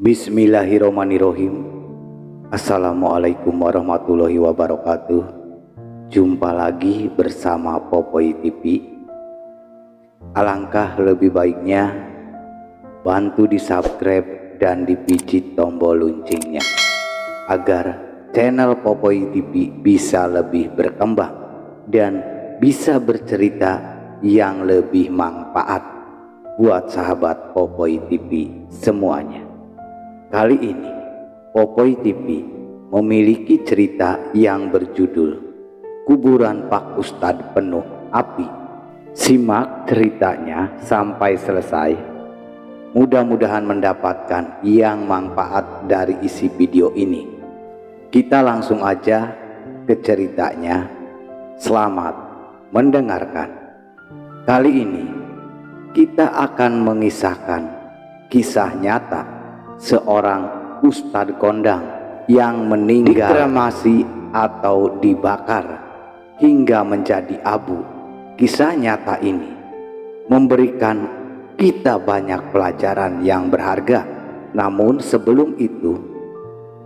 Bismillahirrahmanirrahim. Assalamualaikum warahmatullahi wabarakatuh. Jumpa lagi bersama Popoy TV. Alangkah lebih baiknya bantu di subscribe dan dipijit tombol loncengnya agar channel Popoy TV bisa lebih berkembang dan bisa bercerita yang lebih manfaat buat sahabat Popoy TV semuanya. Kali ini Popoy TV memiliki cerita yang berjudul Kuburan Pak Ustadz Penuh Api. Simak ceritanya sampai selesai. Mudah-mudahan mendapatkan yang manfaat dari isi video ini. Kita langsung aja ke ceritanya. Selamat mendengarkan. Kali ini kita akan mengisahkan kisah nyata seorang ustadz kondang yang meninggal dikremasi atau dibakar hingga menjadi abu. Kisah nyata ini memberikan kita banyak pelajaran yang berharga. Namun sebelum itu,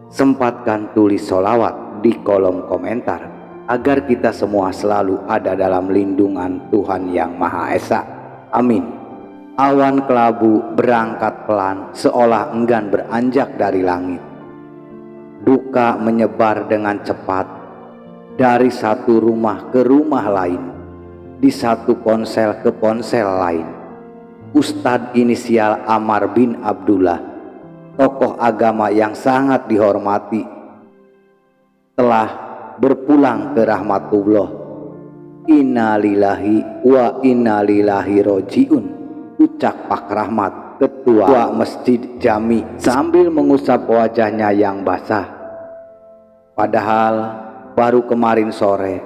sempatkan tulis sholawat di kolom komentar agar kita semua selalu ada dalam lindungan Tuhan Yang Maha Esa. Amin. Awan kelabu berangkat pelan seolah enggan beranjak dari langit. Duka menyebar dengan cepat dari satu rumah ke rumah lain, di satu ponsel ke ponsel lain. Ustadz inisial Amar bin Abdullah, tokoh agama yang sangat dihormati, telah berpulang ke rahmatullah. Innalillahi wa innalillahi rojiun, ucap Pak Rahmat, ketua Masjid Jami sambil mengusap wajahnya yang basah. Padahal baru kemarin sore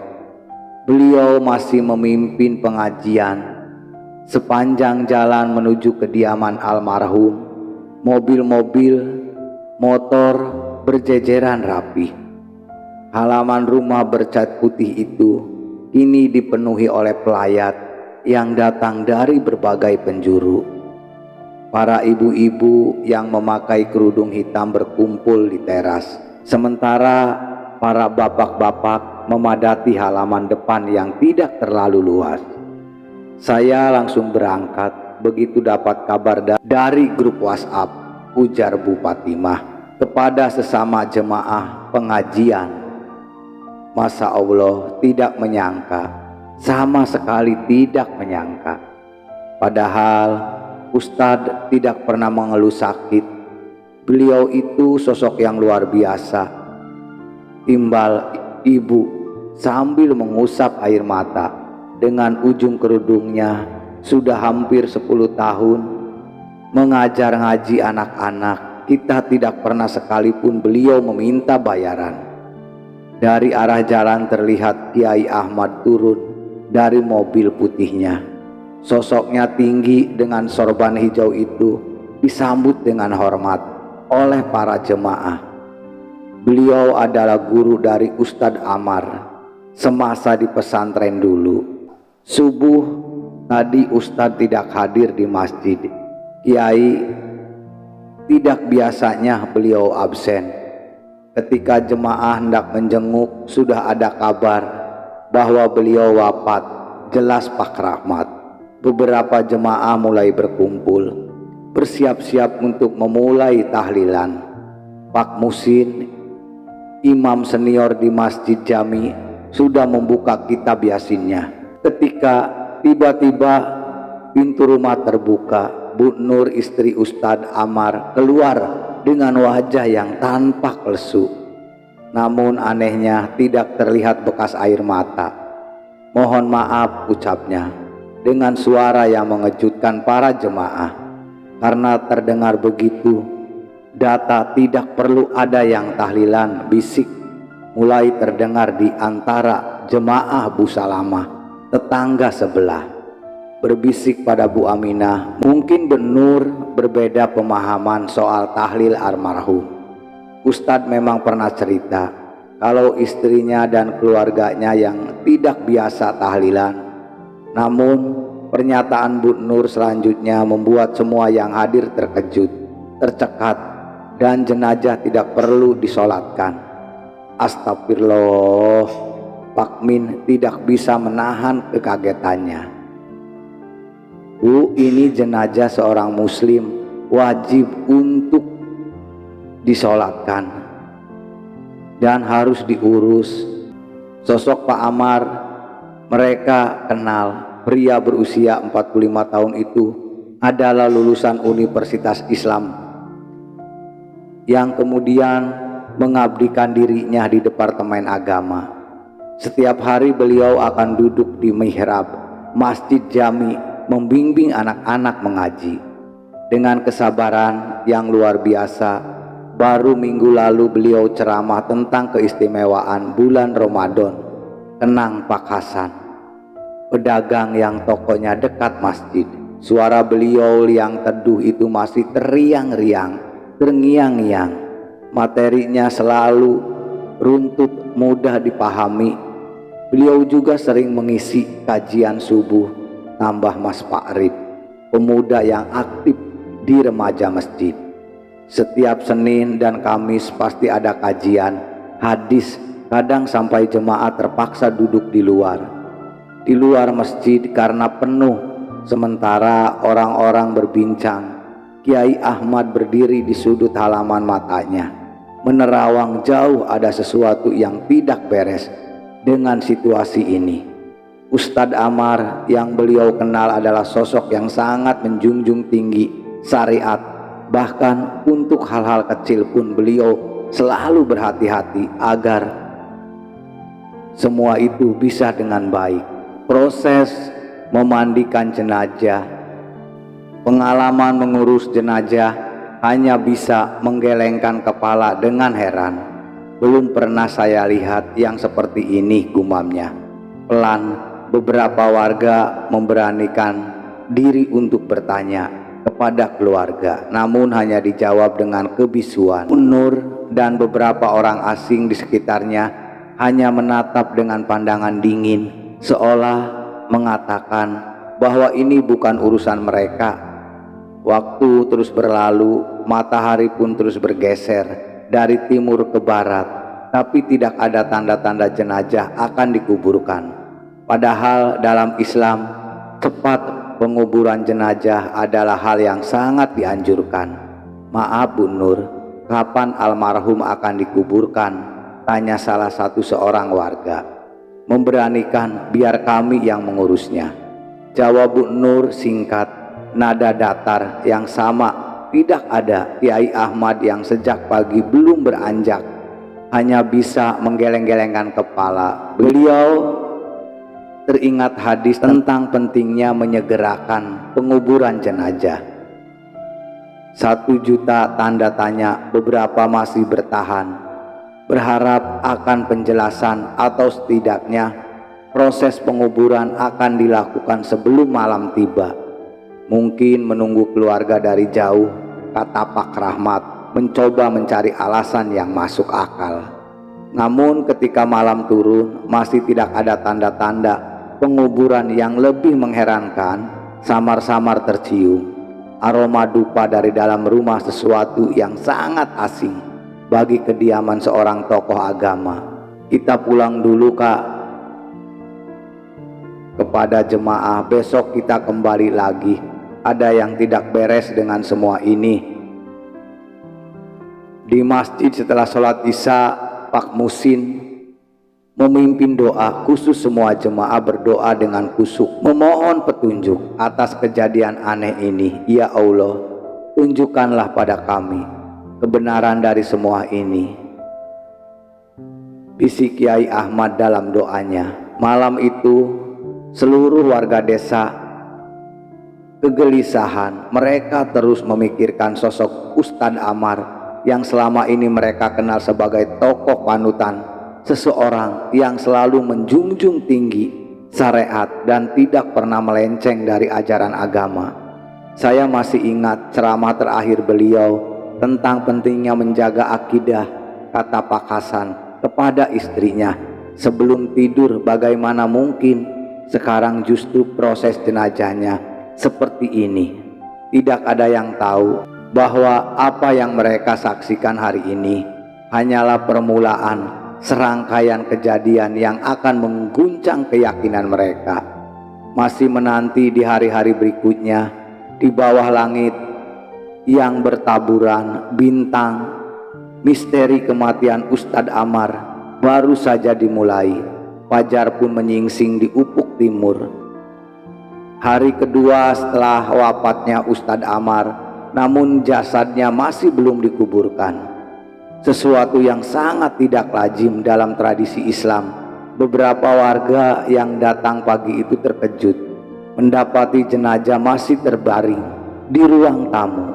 beliau masih memimpin pengajian. Sepanjang jalan menuju kediaman almarhum, mobil-mobil, motor berjejeran rapi. Halaman rumah bercat putih itu kini dipenuhi oleh pelayat yang datang dari berbagai penjuru. Para ibu-ibu yang memakai kerudung hitam berkumpul di teras, sementara para bapak-bapak memadati halaman depan yang tidak terlalu luas. Saya langsung berangkat begitu dapat kabar dari grup WhatsApp, ujar Bu Fatimah kepada sesama jemaah pengajian. Masya Allah, tidak menyangka, sama sekali tidak menyangka. Padahal Ustadz tidak pernah mengeluh sakit. Beliau itu sosok yang luar biasa. Timbal ibu sambil mengusap air mata. Dengan ujung kerudungnya sudah hampir 10 tahun mengajar ngaji anak-anak. Kita tidak pernah sekalipun beliau meminta bayaran. Dari arah jalan terlihat Kiai Ahmad turun dari mobil putihnya. Sosoknya tinggi dengan sorban hijau itu disambut dengan hormat oleh para jemaah. Beliau adalah guru dari Ustadz Amar semasa di pesantren dulu. Subuh tadi Ustadz tidak hadir di masjid. Kiai tidak biasanya beliau absen. Ketika jemaah hendak menjenguk, sudah ada kabar bahwa beliau wafat. Jelas Pak Rahmat. Beberapa jemaah mulai berkumpul, bersiap-siap untuk memulai tahlilan. Pak Musin, imam senior di Masjid Jami, sudah membuka kitab Yasinnya. Ketika tiba-tiba pintu rumah terbuka, Bu Nur istri Ustadz Amar keluar dengan wajah yang tampak lesu. Namun anehnya tidak terlihat bekas air mata. Mohon maaf, ucapnya dengan suara yang mengejutkan para jemaah. Karena terdengar begitu, data tidak perlu ada yang tahlilan, bisik mulai terdengar di antara jemaah Bu Salamah. Tetangga sebelah berbisik pada Bu Aminah, mungkin Bu Nur berbeda pemahaman soal tahlil almarhum. Ustadz memang pernah cerita kalau istrinya dan keluarganya yang tidak biasa tahlilan. Namun pernyataan Bu Nur selanjutnya membuat semua yang hadir terkejut, tercekat, dan jenazah tidak perlu disolatkan. Astagfirullah, Pak Min tidak bisa menahan kekagetannya. Bu, ini jenazah seorang muslim, wajib untuk disolatkan dan harus diurus. Sosok Pak Amar mereka kenal. Pria berusia 45 tahun itu adalah lulusan Universitas Islam yang kemudian mengabdikan dirinya di Departemen Agama. Setiap hari beliau akan duduk di mihrab Masjid Jami membimbing anak-anak mengaji. Dengan kesabaran yang luar biasa, baru minggu lalu beliau ceramah tentang keistimewaan bulan Ramadan. Tenang Pak Hasan, pedagang yang tokonya dekat masjid. Suara beliau yang teduh itu masih teriang-riang, terngiang-ngiang. Materinya selalu runtut, mudah dipahami. Beliau juga sering mengisi kajian subuh. Tambah Mas Pakrib, pemuda yang aktif di remaja masjid. Setiap Senin dan Kamis pasti ada kajian hadis. Kadang sampai jemaat terpaksa duduk di luar masjid karena penuh. Sementara orang-orang berbincang, Kiai Ahmad berdiri di sudut halaman matanya menerawang jauh ada sesuatu yang tidak beres dengan situasi ini. Ustadz Amar yang beliau kenal adalah sosok yang sangat menjunjung tinggi syariat. Bahkan untuk hal-hal kecil pun beliau selalu berhati-hati agar semua itu bisa dengan baik. Proses memandikan jenazah, pengalaman mengurus jenazah, hanya bisa menggelengkan kepala dengan heran. Belum pernah saya lihat yang seperti ini, gumamnya. Pelan beberapa warga memberanikan diri untuk bertanya kepada keluarga, namun hanya dijawab dengan kebisuan. Nur dan beberapa orang asing di sekitarnya hanya menatap dengan pandangan dingin, seolah mengatakan bahwa ini bukan urusan mereka. Waktu terus berlalu, matahari pun terus bergeser dari timur ke barat, tapi tidak ada tanda-tanda jenazah akan dikuburkan. Padahal dalam Islam, cepat penguburan jenazah adalah hal yang sangat dianjurkan. Maaf Bu Nur, kapan almarhum akan dikuburkan? Tanya salah satu seorang warga. Memberanikan biar kami yang mengurusnya. Jawab Bu Nur singkat, nada datar yang sama. Tidak ada Kiai Ahmad yang sejak pagi belum beranjak, hanya bisa menggeleng-gelengkan kepala. Beliau teringat hadis tentang pentingnya menyegerakan penguburan jenazah. 1 juta tanda tanya, beberapa masih bertahan, berharap akan penjelasan atau setidaknya proses penguburan akan dilakukan sebelum malam tiba. Mungkin menunggu keluarga dari jauh, kata Pak Rahmat, mencoba mencari alasan yang masuk akal. Namun ketika malam turun masih tidak ada tanda-tanda penguburan. Yang lebih mengherankan, samar-samar tercium aroma dupa dari dalam rumah, sesuatu yang sangat asing bagi kediaman seorang tokoh agama. Kita pulang dulu Kak. Kepada jemaah, besok kita kembali lagi. Ada yang tidak beres dengan semua ini. Di masjid setelah sholat Isya, Pak Musin memimpin doa khusus. Semua jemaah berdoa dengan khusyuk, memohon petunjuk atas kejadian aneh ini. Ya Allah, tunjukkanlah pada kami kebenaran dari semua ini, bisik Kiai Ahmad dalam doanya. Malam itu seluruh warga desa kegelisahan. Mereka terus memikirkan sosok Ustadz Amar yang selama ini mereka kenal sebagai tokoh panutan, seseorang yang selalu menjunjung tinggi syariat dan tidak pernah melenceng dari ajaran agama. Saya masih ingat ceramah terakhir beliau tentang pentingnya menjaga akidah, kata Pak Hasan kepada istrinya sebelum tidur. Bagaimana mungkin sekarang justru proses jenazahnya seperti ini? Tidak ada yang tahu bahwa apa yang mereka saksikan hari ini hanyalah permulaan serangkaian kejadian yang akan mengguncang keyakinan mereka. Masih menanti di hari-hari berikutnya, di bawah langit yang bertaburan bintang, misteri kematian Ustadz Ammar baru saja dimulai. Fajar pun menyingsing di ufuk timur. Hari kedua setelah wafatnya Ustadz Ammar, namun jasadnya masih belum dikuburkan. Sesuatu yang sangat tidak lazim dalam tradisi Islam. Beberapa warga yang datang pagi itu terkejut mendapati jenazah masih terbaring di ruang tamu.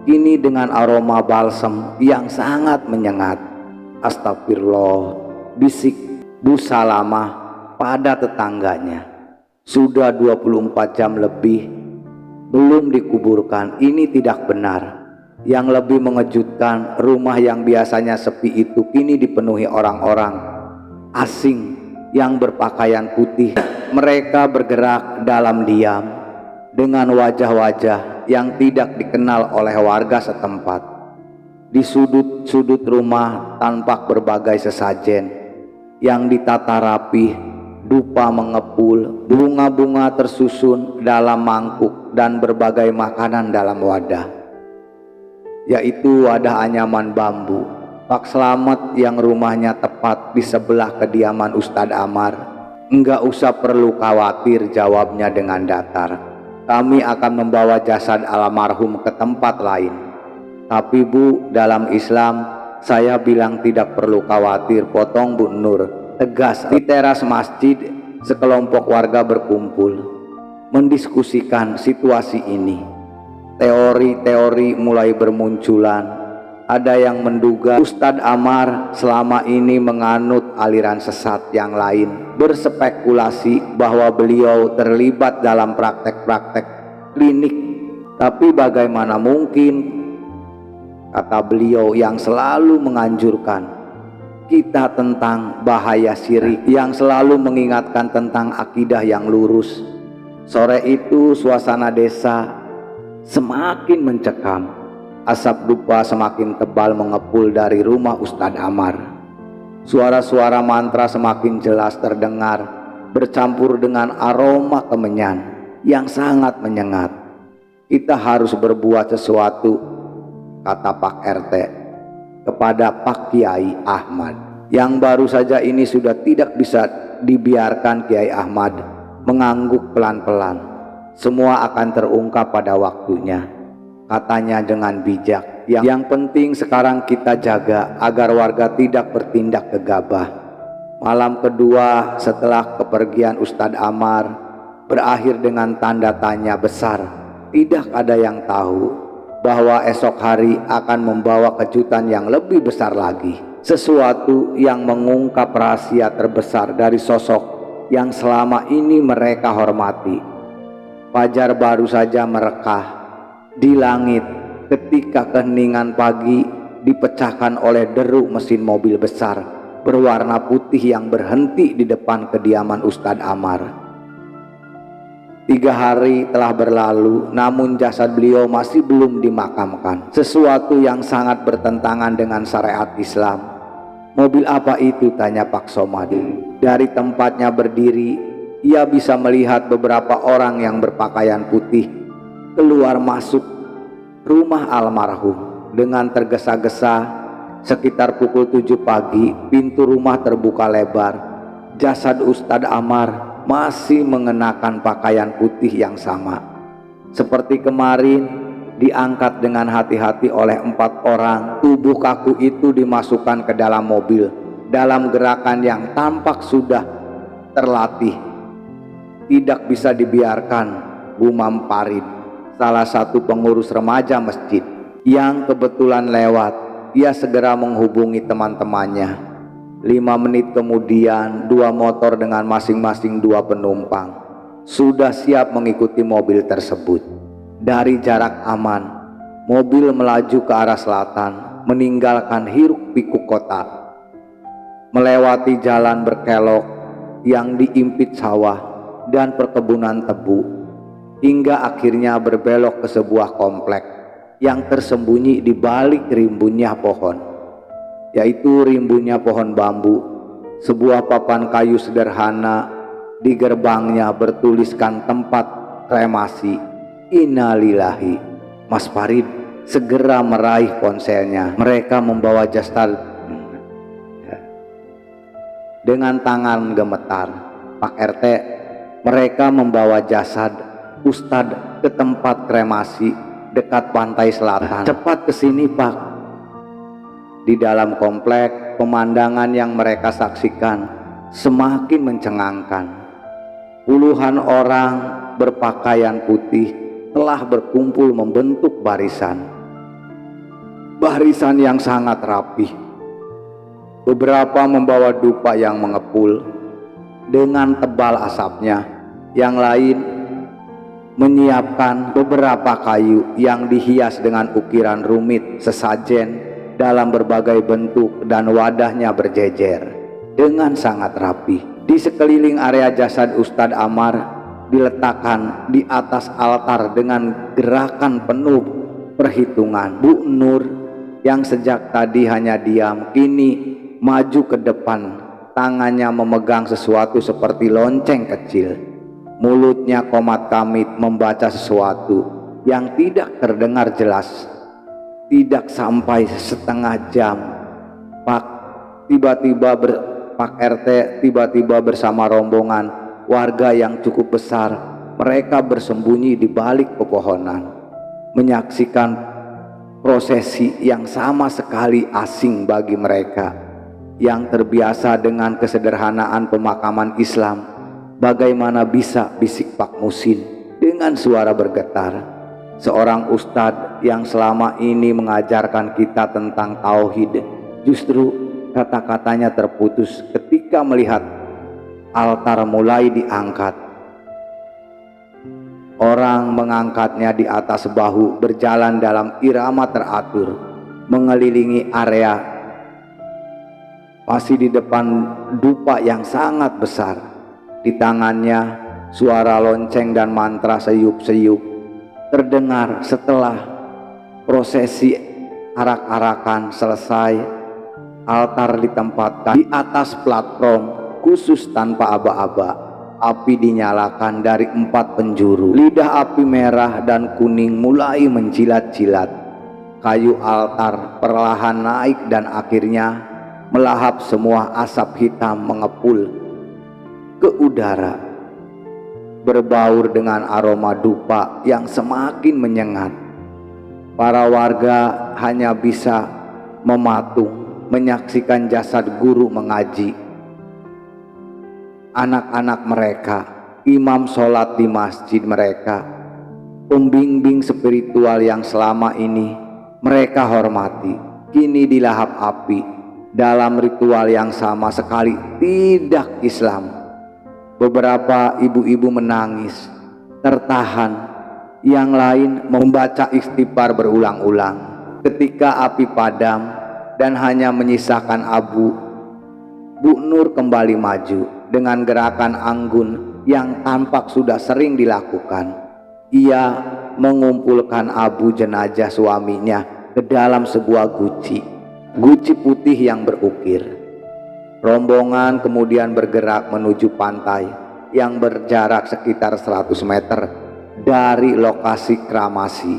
Ini dengan aroma balsam yang sangat menyengat. Astagfirullah, bisik Bu Salamah pada tetangganya. Sudah 24 jam lebih belum dikuburkan. Ini tidak benar. Yang lebih mengejutkan, rumah yang biasanya sepi itu kini dipenuhi orang-orang asing yang berpakaian putih. Mereka bergerak dalam diam dengan wajah-wajah yang tidak dikenal oleh warga setempat. Di sudut-sudut rumah tampak berbagai sesajen yang ditata rapi, dupa mengepul, bunga-bunga tersusun dalam mangkuk, dan berbagai makanan dalam wadah, yaitu wadah anyaman bambu. Pak Slamet yang rumahnya tepat di sebelah kediaman Ustadz Ammar, enggak usah perlu khawatir, jawabnya dengan datar. Kami akan membawa jasad almarhum ke tempat lain. Tapi Bu, dalam Islam saya bilang tidak perlu khawatir, potong Bu Nur tegas. Di teras masjid sekelompok warga berkumpul mendiskusikan situasi ini. Teori-teori mulai bermunculan. Ada yang menduga Ustadz Ammar selama ini menganut aliran sesat yang lain, berspekulasi bahwa beliau terlibat dalam praktek-praktek klinik. Tapi bagaimana mungkin, kata beliau yang selalu menganjurkan kita tentang bahaya syirik, yang selalu mengingatkan tentang akidah yang lurus. Sore itu suasana desa semakin mencekam. Asap dupa semakin tebal mengepul dari rumah Ustadz Ammar. Suara-suara mantra semakin jelas terdengar, bercampur dengan aroma kemenyan yang sangat menyengat. Kita harus berbuat sesuatu, kata Pak RT kepada Pak Kiai Ahmad, yang baru saja ini sudah tidak bisa dibiarkan. Kiai Ahmad mengangguk pelan-pelan. Semua akan terungkap pada waktunya, katanya dengan bijak. Yang penting sekarang kita jaga agar warga tidak bertindak gegabah. Malam kedua setelah kepergian Ustadz Ammar berakhir dengan tanda tanya besar. Tidak ada yang tahu bahwa esok hari akan membawa kejutan yang lebih besar lagi. Sesuatu yang mengungkap rahasia terbesar dari sosok yang selama ini mereka hormati. Fajar baru saja merekah di langit ketika keheningan pagi dipecahkan oleh deruk mesin mobil besar berwarna putih yang berhenti di depan kediaman Ustadz Ammar. 3 hari telah berlalu, namun jasad beliau masih belum dimakamkan. Sesuatu yang sangat bertentangan dengan syariat Islam. Mobil apa itu, tanya Pak Somadi. Dari tempatnya berdiri, ia bisa melihat beberapa orang yang berpakaian putih keluar masuk rumah almarhum dengan tergesa-gesa. Sekitar pukul 7 pagi, pintu rumah terbuka lebar. Jasad Ustadz Ammar masih mengenakan pakaian putih yang sama. Seperti kemarin, diangkat dengan hati-hati oleh 4 orang. Tubuh kaku itu dimasukkan ke dalam mobil dalam gerakan yang tampak sudah terlatih. Tidak bisa dibiarkan, gumam Farid, salah satu pengurus remaja masjid yang kebetulan lewat. Ia segera menghubungi teman-temannya. 5 menit kemudian 2 motor dengan masing-masing 2 penumpang sudah siap mengikuti mobil tersebut. Dari jarak aman, mobil melaju ke arah selatan, meninggalkan hiruk-pikuk kota, melewati jalan berkelok yang diimpit sawah dan perkebunan tebu, hingga akhirnya berbelok ke sebuah komplek yang tersembunyi di balik rimbunnya pohon, yaitu rimbunnya pohon bambu. Sebuah papan kayu sederhana, di gerbangnya bertuliskan tempat kremasi. Innalillahi. Mas Farid segera meraih ponselnya. Mereka membawa jasad dengan tangan gemetar. Pak RT, mereka membawa jasad Ustadz ke tempat kremasi dekat pantai selatan. Cepat ke sini, Pak. Di dalam komplek, pemandangan yang mereka saksikan semakin mencengangkan. Puluhan orang berpakaian putih telah berkumpul membentuk barisan yang sangat rapih. Beberapa membawa dupa yang mengepul dengan tebal asapnya. Yang lain menyiapkan beberapa kayu yang dihias dengan ukiran rumit sesajen dalam berbagai bentuk, dan wadahnya berjejer dengan sangat rapi. Di sekeliling area jasad Ustadz Amar diletakkan di atas altar dengan gerakan penuh perhitungan. Bu Nur yang sejak tadi hanya diam, kini maju ke depan, tangannya memegang sesuatu seperti lonceng kecil. Mulutnya komat kamit membaca sesuatu yang tidak terdengar jelas. Tidak sampai setengah jam, Pak RT tiba-tiba bersama rombongan warga yang cukup besar. Mereka bersembunyi di balik pepohonan, menyaksikan prosesi yang sama sekali asing bagi mereka yang terbiasa dengan kesederhanaan pemakaman Islam. Bagaimana bisa, bisik Pak Musin dengan suara bergetar. Seorang ustadz yang selama ini mengajarkan kita tentang tauhid, justru kata-katanya terputus ketika melihat altar mulai diangkat. Orang mengangkatnya di atas bahu, berjalan dalam irama teratur, mengelilingi area, masih di depan dupa yang sangat besar. Di tangannya suara lonceng dan mantra seyup-seyup terdengar. Setelah prosesi arak-arakan selesai, altar ditempatkan di atas platform khusus tanpa aba-aba. Api dinyalakan dari 4 penjuru. Lidah api merah dan kuning mulai menjilat-jilat kayu altar, perlahan naik dan akhirnya melahap semua asap hitam mengepul ke udara, berbaur dengan aroma dupa yang semakin menyengat. Para warga hanya bisa mematung menyaksikan jasad guru mengaji, anak-anak mereka, imam sholat di masjid mereka, pembimbing spiritual yang selama ini mereka hormati, kini dilahap api dalam ritual yang sama sekali tidak Islam. Beberapa ibu-ibu menangis tertahan, yang lain membaca istighfar berulang-ulang. Ketika api padam dan hanya menyisakan abu, Bu Nur kembali maju dengan gerakan anggun yang tampak sudah sering dilakukan. Ia mengumpulkan abu jenazah suaminya ke dalam sebuah guci putih yang berukir. Rombongan kemudian bergerak menuju pantai yang berjarak sekitar 100 meter dari lokasi kremasi.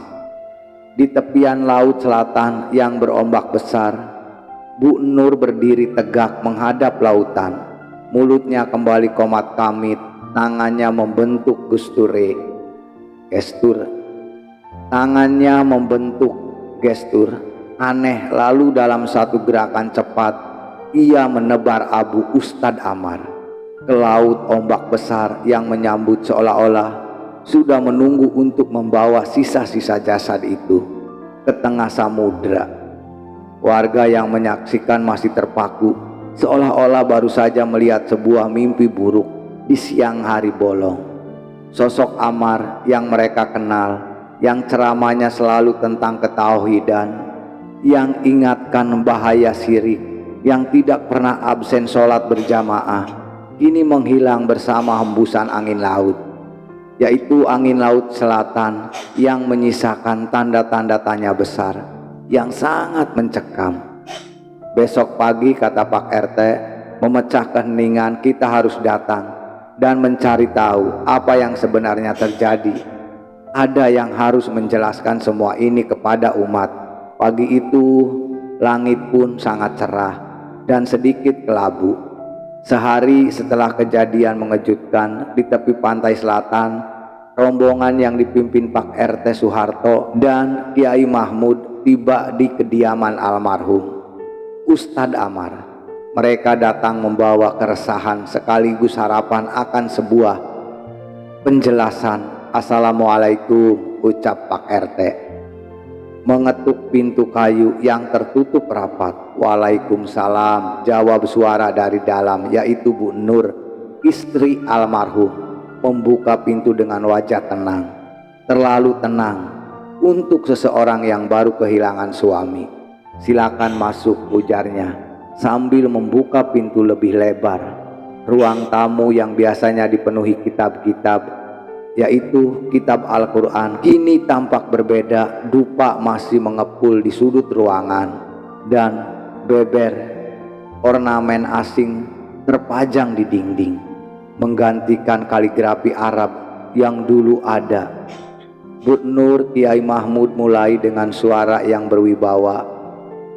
Di tepian laut selatan yang berombak besar, Bu Nur berdiri tegak menghadap lautan. Mulutnya kembali komat kamit, tangannya membentuk gestur. Tangannya membentuk gestur aneh, lalu dalam satu gerakan cepat ia menebar abu Ustadz Amar ke laut. Ombak besar yang menyambut seolah-olah sudah menunggu untuk membawa sisa-sisa jasad itu ke tengah samudra. Warga yang menyaksikan masih terpaku, seolah-olah baru saja melihat sebuah mimpi buruk di siang hari bolong. Sosok Amar yang mereka kenal, yang ceramahnya selalu tentang ketauhidan, yang ingatkan bahaya syirik, yang tidak pernah absen sholat berjamaah, kini menghilang bersama hembusan angin laut. yaitu angin laut selatan yang menyisakan tanda-tanda tanya besar yang sangat mencekam. Besok pagi, kata Pak RT, memecah keheningan, kita harus datang dan mencari tahu apa yang sebenarnya terjadi. Ada yang harus menjelaskan semua ini kepada umat. Pagi itu langit pun sangat cerah dan sedikit kelabu. Sehari setelah kejadian mengejutkan di tepi pantai selatan, rombongan yang dipimpin Pak RT Soeharto dan Kiai Mahmud tiba di kediaman almarhum Ustadz Amar. Mereka datang membawa keresahan sekaligus harapan akan sebuah penjelasan. Assalamualaikum, ucap Pak RT. Mengetuk pintu kayu yang tertutup rapat. Waalaikumsalam, jawab suara dari dalam, yaitu Bu Nur, istri almarhum, membuka pintu dengan wajah tenang. Terlalu tenang untuk seseorang yang baru kehilangan suami. Silakan masuk, ujarnya sambil membuka pintu lebih lebar. Ruang tamu yang biasanya dipenuhi kitab-kitab, yaitu kitab Al-Quran, kini tampak berbeda. Dupa masih mengepul di sudut ruangan dan beber ornamen asing terpajang di dinding, menggantikan kaligrafi Arab yang dulu ada. Bu Nur, Kiai Mahmud mulai dengan suara yang berwibawa.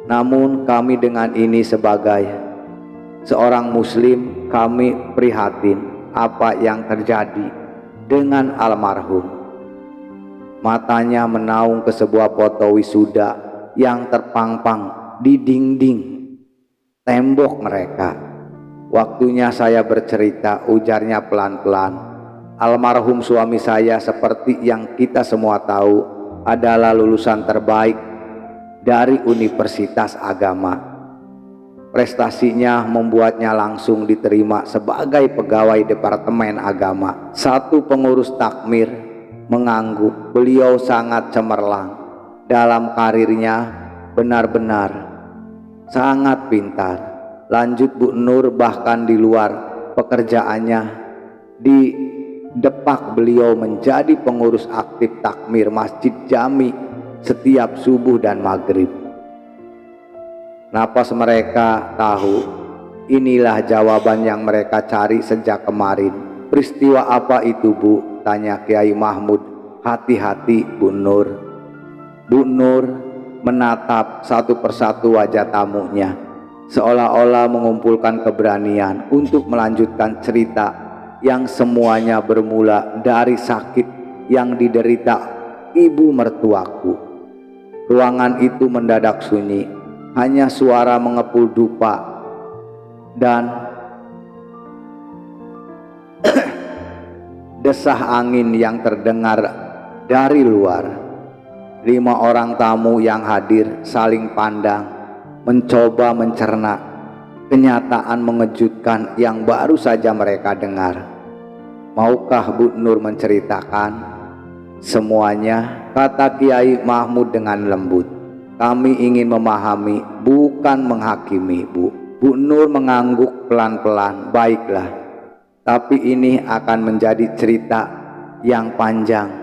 Namun kami dengan ini sebagai seorang muslim, kami prihatin apa yang terjadi dengan almarhum. Matanya menaung ke sebuah foto wisuda yang terpampang di dinding tembok mereka. Waktunya saya bercerita, ujarnya pelan-pelan. Almarhum suami saya, seperti yang kita semua tahu, adalah lulusan terbaik dari Universitas Agama. Prestasinya membuatnya langsung diterima sebagai pegawai Departemen Agama. Satu pengurus takmir mengangguk beliau sangat cemerlang dalam karirnya, benar-benar sangat pintar. Lanjut Bu Nur, bahkan di luar pekerjaannya di Depak beliau menjadi pengurus aktif takmir Masjid Jami setiap subuh dan maghrib. Napas mereka tahu, inilah jawaban yang mereka cari sejak kemarin. Peristiwa apa itu, Bu? Tanya Kiai Mahmud. Hati-hati, Bu Nur. Bu Nur menatap satu persatu wajah tamunya, seolah-olah mengumpulkan keberanian untuk melanjutkan cerita yang semuanya bermula dari sakit yang diderita ibu mertuaku. Ruangan itu mendadak sunyi. Hanya suara mengepul dupa dan desah angin yang terdengar dari luar. 5 orang tamu yang hadir saling pandang, mencoba mencerna kenyataan mengejutkan yang baru saja mereka dengar. Maukah Bu Nur menceritakan semuanya? Kata Kiai Mahmud dengan lembut. Kami ingin memahami, bukan menghakimi, Bu. Bu Nur mengangguk pelan-pelan. Baiklah, tapi ini akan menjadi cerita yang panjang.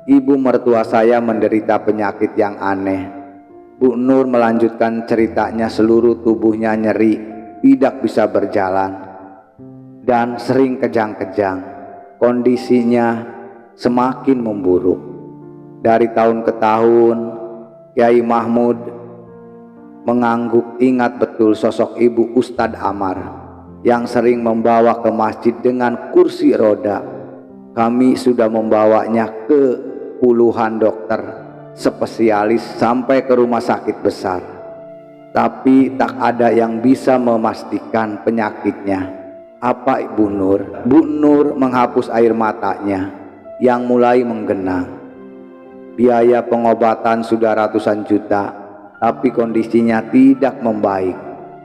Ibu mertua saya menderita penyakit yang aneh. Bu Nur melanjutkan ceritanya. Seluruh tubuhnya nyeri, tidak bisa berjalan, dan sering kejang-kejang. Kondisinya semakin memburuk. Dari tahun ke tahun, Kiai Mahmud mengangguk ingat betul sosok ibu Ustadz Amar yang sering membawa ke masjid dengan kursi roda. Kami sudah membawanya ke puluhan dokter spesialis sampai ke rumah sakit besar, tapi tak ada yang bisa memastikan penyakitnya. Apa, Ibu Nur? Bu Nur menghapus air matanya yang mulai menggenang. Biaya pengobatan sudah ratusan juta, tapi kondisinya tidak membaik.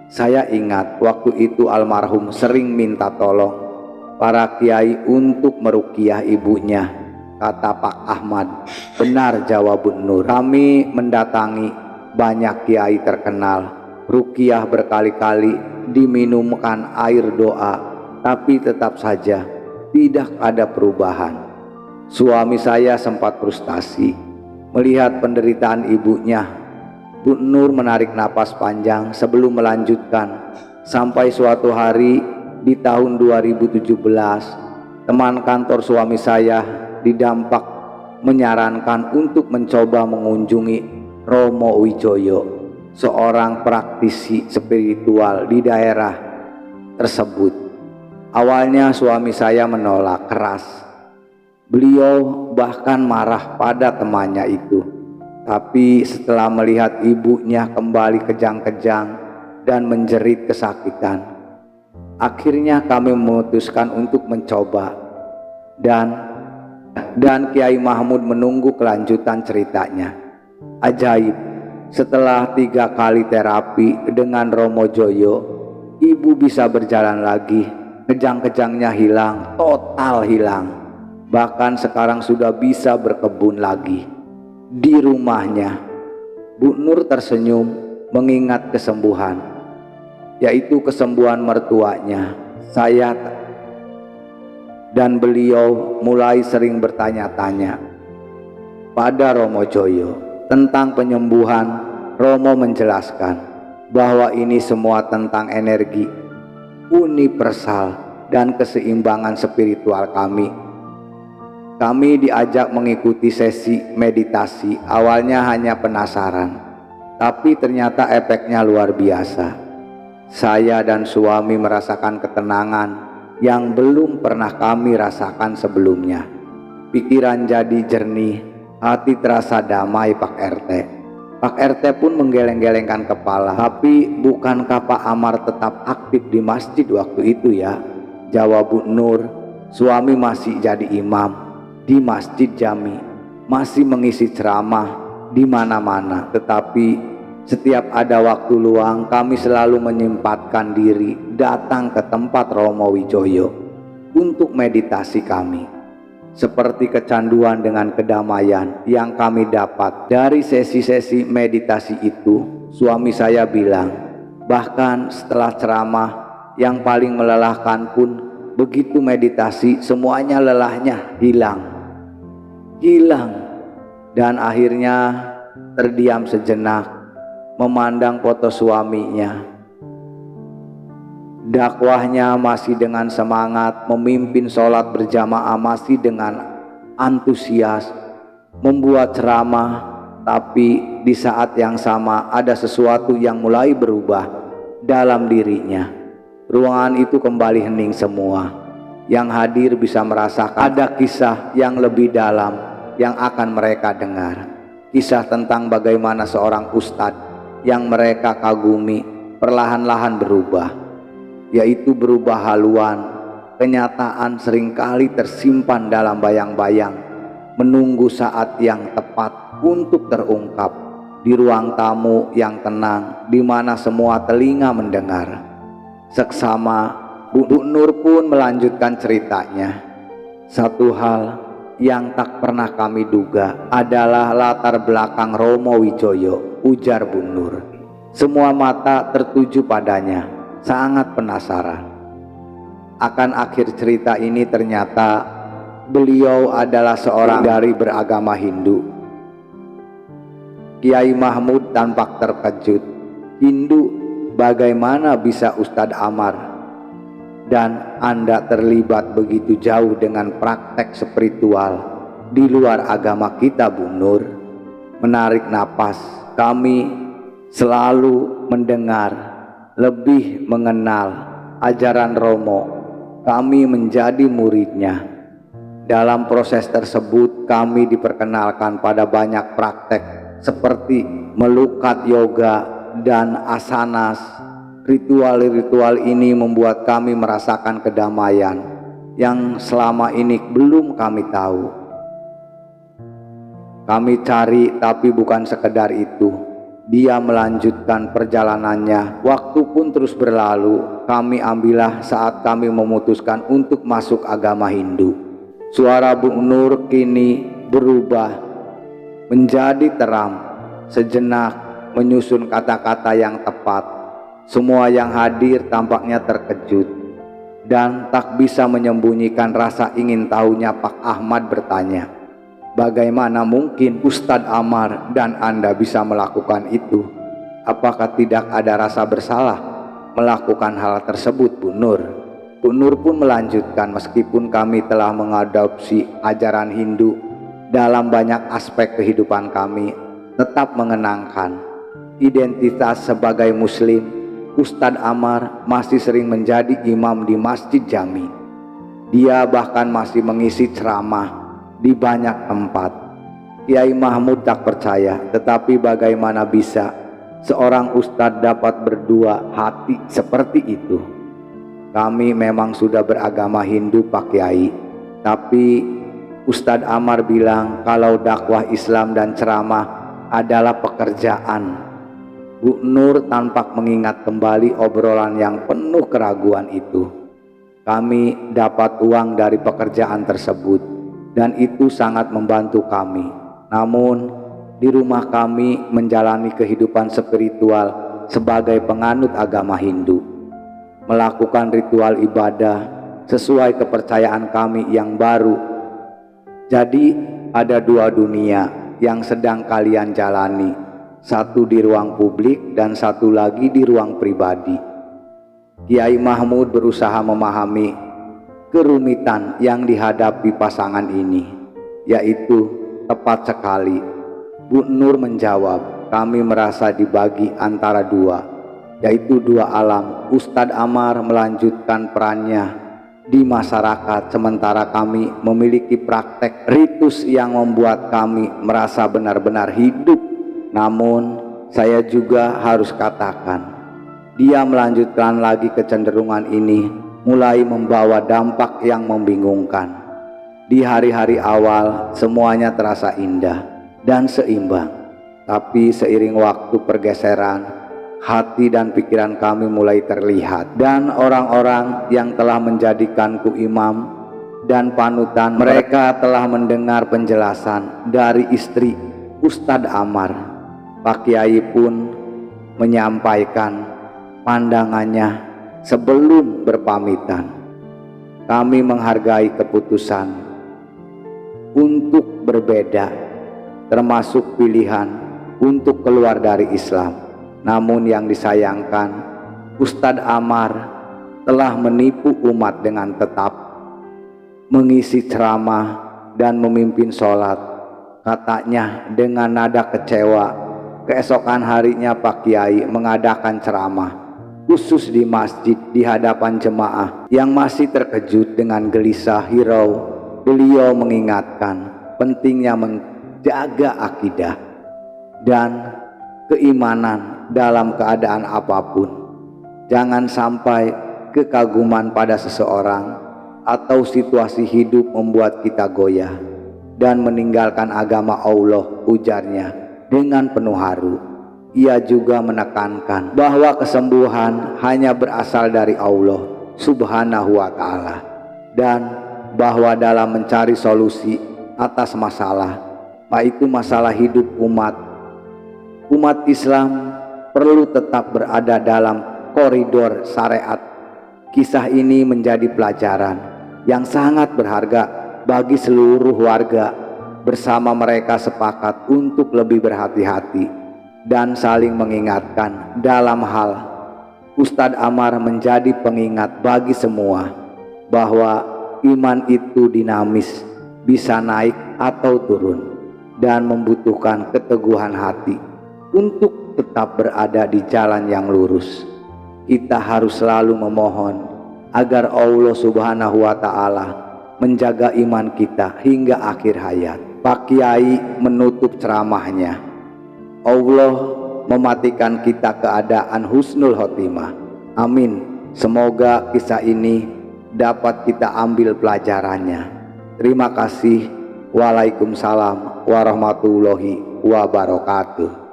Saya ingat waktu itu almarhum sering minta tolong para kiai untuk meruqyah ibunya, kata Pak Ahmad. Benar, jawab Bu Nur. Kami mendatangi banyak kiai terkenal, ruqyah berkali-kali, diminumkan air doa, tapi tetap saja tidak ada perubahan. Suami saya sempat frustasi melihat penderitaan ibunya. Bu Nur menarik napas panjang sebelum melanjutkan. Sampai suatu hari di tahun 2017, teman kantor suami saya di Dampak menyarankan untuk mencoba mengunjungi Romo Wijoyo, seorang praktisi spiritual di daerah tersebut. Awalnya suami saya menolak keras. Beliau bahkan marah pada temannya itu. Tapi setelah melihat ibunya kembali kejang-kejang dan menjerit kesakitan, akhirnya kami memutuskan untuk mencoba. Dan Kiai Mahmud menunggu kelanjutan ceritanya. Ajaib, setelah 3 kali terapi dengan Romo Joyo, ibu bisa berjalan lagi. Kejang-kejangnya hilang, total hilang. Bahkan sekarang sudah bisa berkebun lagi di rumahnya. Bu Nur tersenyum mengingat kesembuhan, yaitu kesembuhan mertuanya. Saya dan beliau mulai sering bertanya-tanya pada Romo Joyo tentang penyembuhan. Romo menjelaskan bahwa ini semua tentang energi universal dan keseimbangan spiritual kami. Kami diajak mengikuti sesi meditasi. Awalnya hanya penasaran, tapi ternyata efeknya luar biasa. Saya dan suami merasakan ketenangan yang belum pernah kami rasakan sebelumnya. Pikiran jadi jernih, hati terasa damai, Pak RT. Pak RT pun menggeleng-gelengkan kepala. Tapi bukankah Pak Amar tetap aktif di masjid waktu itu ya? Jawab Bu Nur. Suami masih jadi imam di Masjid Jami, masih mengisi ceramah di mana-mana. Tetapi setiap ada waktu luang, kami selalu menyempatkan diri datang ke tempat Romo Wijoyo untuk meditasi kami. Seperti kecanduan dengan kedamaian yang kami dapat dari sesi-sesi meditasi itu, suami saya bilang, bahkan setelah ceramah yang paling melelahkan pun, begitu meditasi semuanya lelahnya hilang. Dan akhirnya terdiam sejenak memandang foto suaminya. Dakwahnya masih dengan semangat, memimpin sholat berjamaah masih dengan antusias, membuat ceramah. Tapi di saat yang sama ada sesuatu yang mulai berubah dalam dirinya. Ruangan itu kembali hening semua. Yang hadir bisa merasakan ada kisah yang lebih dalam yang akan mereka dengar. Kisah tentang bagaimana seorang ustadz yang mereka kagumi perlahan-lahan berubah, yaitu berubah haluan. Kenyataan seringkali tersimpan dalam bayang-bayang, menunggu saat yang tepat untuk terungkap di ruang tamu yang tenang, di mana semua telinga mendengar. Seksama Bu Nur pun melanjutkan ceritanya. Satu hal yang tak pernah kami duga adalah latar belakang Romo Wijoyo, ujar Bu Nur. Semua mata tertuju padanya, sangat penasaran akan akhir cerita ini. Ternyata beliau adalah seorang dari beragama Hindu. Kiai Mahmud tampak terkejut. Hindu, bagaimana bisa Ustadz Amar dan Anda terlibat begitu jauh dengan praktek spiritual di luar agama kita, Bu Nur? Menarik napas. Kami selalu mendengar, lebih mengenal ajaran Romo. Kami menjadi muridnya. Dalam proses tersebut kami diperkenalkan pada banyak praktek seperti melukat yoga dan asanas. Ritual-ritual ini membuat kami merasakan kedamaian yang selama ini belum kami tahu. Kami cari, tapi bukan sekedar itu. Dia melanjutkan perjalanannya. Waktu pun terus berlalu. Kami ambillah saat kami memutuskan untuk masuk agama Hindu. Suara Bu Nur kini berubah menjadi teram. Sejenak menyusun kata-kata yang tepat. Semua yang hadir tampaknya terkejut dan tak bisa menyembunyikan rasa ingin tahunya. Pak Ahmad bertanya, bagaimana mungkin Ustadz Amar dan Anda bisa melakukan itu? Apakah tidak ada rasa bersalah melakukan hal tersebut, Bu Nur? Bu Nur pun melanjutkan, meskipun kami telah mengadopsi ajaran Hindu dalam banyak aspek kehidupan kami, tetap mengenangkan identitas sebagai Muslim. Ustadz Amar masih sering menjadi imam di Masjid Jami. Dia bahkan masih mengisi ceramah di banyak tempat. Kiai Mahmud tak percaya, tetapi bagaimana bisa seorang ustadz dapat berdua hati seperti itu? Kami memang sudah beragama Hindu, Pak Kiai, tapi Ustadz Amar bilang kalau dakwah Islam dan ceramah adalah pekerjaan. Bu Nur tampak mengingat kembali obrolan yang penuh keraguan itu. Kami dapat uang dari pekerjaan tersebut dan itu sangat membantu kami. Namun di rumah kami menjalani kehidupan spiritual sebagai penganut agama Hindu, melakukan ritual ibadah sesuai kepercayaan kami yang baru. Jadi ada dua dunia yang sedang kalian jalani, satu di ruang publik dan satu lagi di ruang pribadi. Kiai Mahmud berusaha memahami kerumitan yang dihadapi pasangan ini, yaitu tepat sekali. Bu Nur menjawab, kami merasa dibagi antara dua, yaitu dua alam. Ustadz Amar melanjutkan perannya di masyarakat, sementara kami memiliki praktek ritus yang membuat kami merasa benar-benar hidup. Namun saya juga harus katakan, dia melanjutkan lagi, kecenderungan ini mulai membawa dampak yang membingungkan. Di hari-hari awal semuanya terasa indah dan seimbang, tapi seiring waktu pergeseran, hati dan pikiran kami mulai terlihat, dan orang-orang yang telah menjadikanku imam dan panutan, mereka telah mendengar penjelasan dari istri Ustadz Amar. Pak Kiai pun menyampaikan pandangannya sebelum berpamitan. Kami menghargai keputusan untuk berbeda, termasuk pilihan untuk keluar dari Islam. Namun yang disayangkan, Ustadz Amar telah menipu umat dengan tetap mengisi ceramah dan memimpin sholat. Katanya dengan nada kecewa, keesokan harinya Pak Kiai mengadakan ceramah khusus di masjid di hadapan jemaah yang masih terkejut. Dengan gelisah hirau, beliau mengingatkan pentingnya menjaga akidah dan keimanan dalam keadaan apapun. Jangan sampai kekaguman pada seseorang atau situasi hidup membuat kita goyah dan meninggalkan agama Allah, ujarnya dengan penuh haru. Ia juga menekankan bahwa kesembuhan hanya berasal dari Allah Subhanahu wa Ta'ala, dan bahwa dalam mencari solusi atas masalah, baik itu masalah hidup umat Islam, perlu tetap berada dalam koridor syariat. Kisah ini menjadi pelajaran yang sangat berharga bagi seluruh warga. Bersama mereka sepakat untuk lebih berhati-hati dan saling mengingatkan dalam hal. Ustadz Amar menjadi pengingat bagi semua bahwa iman itu dinamis, bisa naik atau turun, dan membutuhkan keteguhan hati untuk tetap berada di jalan yang lurus. Kita harus selalu memohon agar Allah Subhanahu wa Ta'ala menjaga iman kita hingga akhir hayat. Pak Kiai menutup ceramahnya, Allah mematikan kita keadaan husnul khotimah. Amin. Semoga kisah ini dapat kita ambil pelajarannya. Terima kasih. Waalaikumsalam warahmatullahi wabarakatuh.